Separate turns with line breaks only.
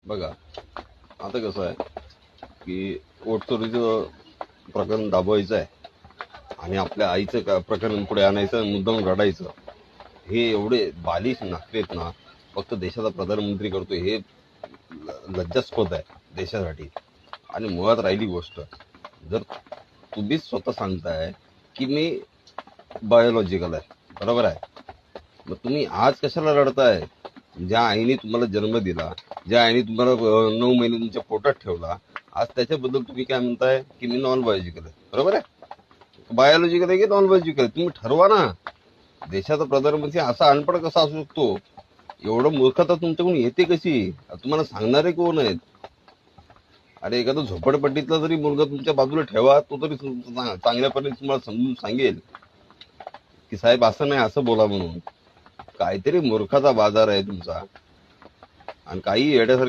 बघा, आता कसं आहे की वोटचोरीचं प्रकरण दाबवायचं आहे आणि आपल्या आईचं प्रकरण पुढे आणायचं, मुद्दाम रडायचं, हे एवढे बालिश नाकरेत ना. फक्त देशाचा प्रधानमंत्री करतोय हे लज्जास्पद आहे देशासाठी. आणि मुळात राहिली गोष्ट, जर तुम्हीच स्वतः सांगताय की मी बायोलॉजिकल आहे, बरोबर आहे, मग तुम्ही आज कशाला रडताय? ज्या आईने तुम्हाला जन्म दिला, ज्या आईने तुम्हाला 9 महिने तुमच्या पोटात ठेवला, आज त्याच्याबद्दल तुम्ही काय म्हणताय की मी नॉन बायोलॉजिकल आहे, बरोबर आहे? बायोलॉजिकल आहे की नॉन बायोलॉजिकल आहे, तुम्ही ठरवा ना. देशाचा प्रधानमंत्री असा अनपढ कसा असू शकतो? एवढं मूर्खता तुमच्याकडून येते कशी? तुम्हाला सांगणारे कोण आहेत? अरे एखादा झोपडपट्टीतला जरी मुलगा तुमच्या बाजूला ठेवा, तो तरी चांगल्यापणे तुम्हाला समजून सांगेल की साहेब असं नाही, असं बोला म्हणून. काहीतरी मूर्खाचा बाजार आहे तुमचा आणि काही येड्यासारखं